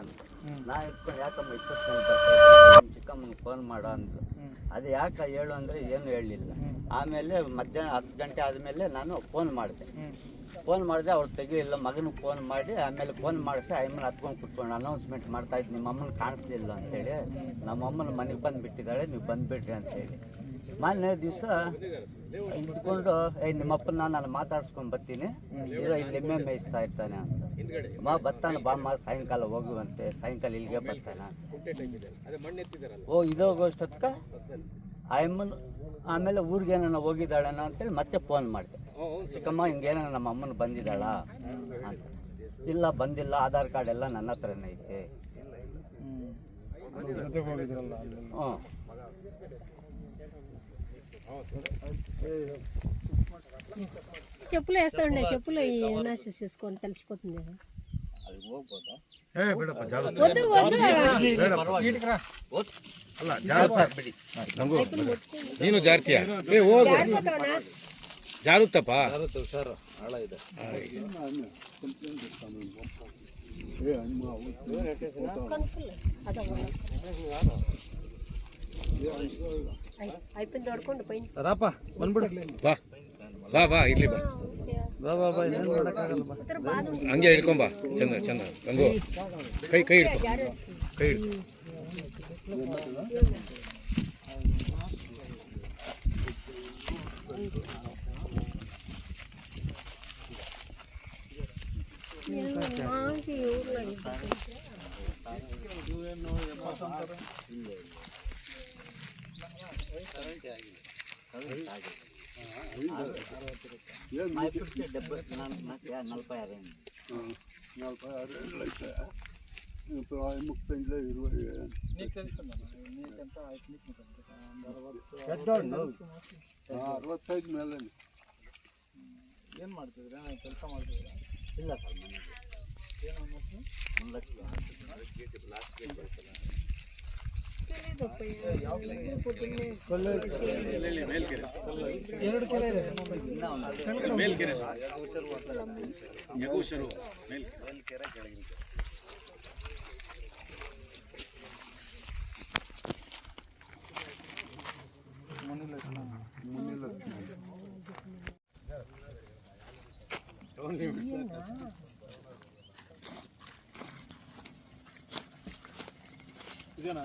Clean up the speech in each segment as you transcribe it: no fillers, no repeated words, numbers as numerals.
ಅಂತ. ನಾ ಇಟ್ಕೊಂಡು ಯಾಕಮ್ಮ ಇಷ್ಟು ಚಿಕ್ಕಮ್ಮನಿಗೆ ಫೋನ್ ಮಾಡೋ ಅಂದ್ರು. ಅದು ಯಾಕೆ ಹೇಳು ಅಂದರೆ ಏನು ಹೇಳಲಿಲ್ಲ. ಆಮೇಲೆ ಮಧ್ಯಾಹ್ನ 10 ಗಂಟೆ ಆದಮೇಲೆ ನಾನು ಫೋನ್ ಮಾಡಿದೆ. ಅವ್ರು ತೆಗಿಲಿಲ್ಲ. ಮಗನಿಗೆ ಫೋನ್ ಮಾಡಿ ಆಮೇಲೆ ಫೋನ್ ಮಾಡಿಸಿ ಅಮ್ಮನ ಹತ್ಕೊಂಡು ಕುತ್ಕೊಂಡು ಅನೌನ್ಸ್ಮೆಂಟ್ ಮಾಡ್ತಾಯಿದ್ದು, ನಿಮ್ಮ ಅಮ್ಮನ ಕಾಣಿಸ್ಲಿಲ್ಲ ಅಂತೇಳಿ. ನಮ್ಮ ಅಮ್ಮನ ಮನೆಗೆ ಬಂದುಬಿಟ್ಟಿದ್ದಾಳೆ, ನೀವು ಬಂದುಬಿಡ್ರಿ ಅಂತೇಳಿ. ಮಾನ್ಯ ದಿವಸ ಇಟ್ಕೊಂಡು ನಿಮ್ಮಪ್ಪನ ನಾನು ಮಾತಾಡ್ಸ್ಕೊಂಡು ಬರ್ತೀನಿ, ಇಲ್ಲಿ ಎಮ್ಮೆ ಮೇಯಿಸ್ತಾ ಇರ್ತಾನೆ ಅಂತ. ಬರ್ತಾನೆ ಬಾಮ್ಮ, ಸಾಯಂಕಾಲ ಹೋಗುವಂತೆ, ಸಾಯಂಕಾಲ ಇಲ್ಲಿಗೆ ಬರ್ತಾನೆ. ಇದೋಗೋಷ್ಟೊತ್ಕ ಅಮ್ಮನ ಆಮೇಲೆ ಊರಿಗೆ ಏನೋ ಹೋಗಿದ್ದಾಳನ ಅಂತೇಳಿ ಮತ್ತೆ ಫೋನ್ ಮಾಡಿದೆ. ಚಿಕ್ಕಮ್ಮ ಹಿಂಗೇನ ನಮ್ಮ ಅಮ್ಮನ ಬಂದಿದ್ದಾಳ ಅಂತ. ಇಲ್ಲ ಬಂದಿಲ್ಲ, ಆಧಾರ್ ಕಾರ್ಡ್ ಎಲ್ಲ ನನ್ನ ಹತ್ರನೇ ಐತೆ. ಹ್ಞೂ చెప్పులు వేస్తాండే చెప్పులు ఎనాలిసిస్ చేసుకొని తెలిసిపోతుంది. ನೀನು ಜಾರ್ತೀಯ ಜಾರುತ್ತಪ್ಪ. ಹುಷಾರು, ಹಾಳ ಇದೆ. అయిపోయింది ఆడుకోండి పైన ರಾಪ ಬಂದ್ಬಿಡು. ಬಾ ಬಾ ಬಾ ಇಲ್ಲಿ ಬಾ ಹಂಗೆ ಹಿಡ್ಕೊಂಬ. ಚಂದ ಚಂದ ಗಂಗು ಕೈ ಕೈ ಹಿಡ್ಕೊ, ಕೈ ಹಿಡ್ಕೊ. ಅರವತ್ತೈದು ಮೇಲೆ ಏನು ಮಾಡ್ತಿದ್ರೆ ಕೆಲಸ ಮಾಡ್ತಿದ್ರೆ? ಇಲ್ಲ ಸರ್, ಮನೆಗೆ ಏನು ಅನ್ನಿಸ್ತು? 1 ಲಕ್ಷ ಎರಡು ಕೆರೆ ಇದೆ. ಮೇಲ್ಕೆರೆ ಇದೇನಾ?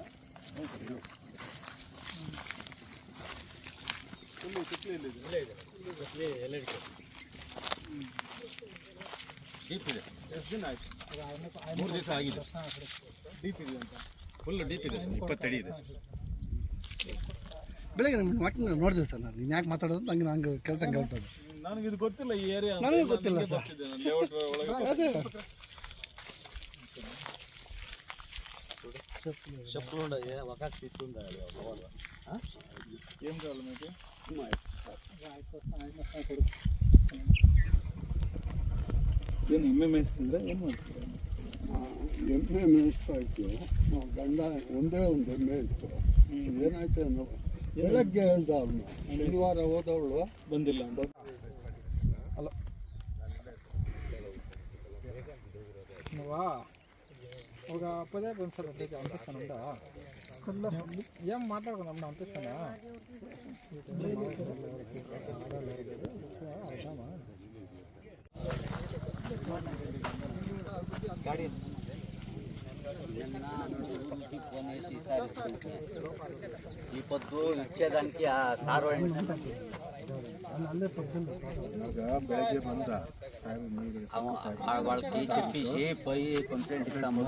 ಡೀಪ್ ಇದೆ. ಎಷ್ಟು ದಿನ ಆಯ್ತು? 3 ದಿವಸ ಆಗಿದೆ. ಡೀಪ್ ಇದೆ ಅಂತ. ಫುಲ್ ಡೀಪ್ ಇದೆ ಸರ್, 20 ಅಡಿ ಇದೆ ಸರ್. ಬೆಳಗ್ಗೆ ನಮ್ಮ ವಾಕಿಂಗ್ ನೋಡಿದೆ ಸರ್. ನಾನು ನೀನು ಯಾಕೆ ಮಾತಾಡೋದು ನಂಗೆ ಕೆಲಸ ಹಂಗೆ ಹೊರಟೋದು. ನನಗೆ ಇದು ಗೊತ್ತಿಲ್ಲ, ಈ ಏರಿಯಾ ನನಗೂ ಗೊತ್ತಿಲ್ಲ ಸರ್. ಲೇಔಟ್ ಒಳಗೆ ಅದೇ ఏం కావాలి మీకు? ಏನು ಎಮ್ಮೆ ಮೇಯಿಸ್ತಿದ್ರೆ ಏನು ಮಾಡ್ತೀರಾ? ಎಮ್ಮೆ ಮೇಯಿಸ್ತಾ ಇತ್ತು. ಗಂಡ ಒಂದೇ ಒಂದು ಎಮ್ಮೆ ಇತ್ತು. ಏನಾಯ್ತು ಅನ್ನೋ ಬೆಳಗ್ಗೆ ಹೇಳ್ದ ಅವನು. ಶನಿವಾರ ಹೋದವಳು ಬಂದಿಲ್ಲ ಅಂತ. ಅಲ್ಲ నువ్వా ఒక 10 నిమిషాలు అట్లయితే పంపిస్తానుండా. ఏం మాట్లాడుకున్నాం పంపిస్తానా? ಗಾಡಿ ఈ పొద్దు ఇచ్చేదానికి ఆ కారు వాళ్ళకి చెప్పేసి పోయి కంప్లైంట్ ఇస్తాము.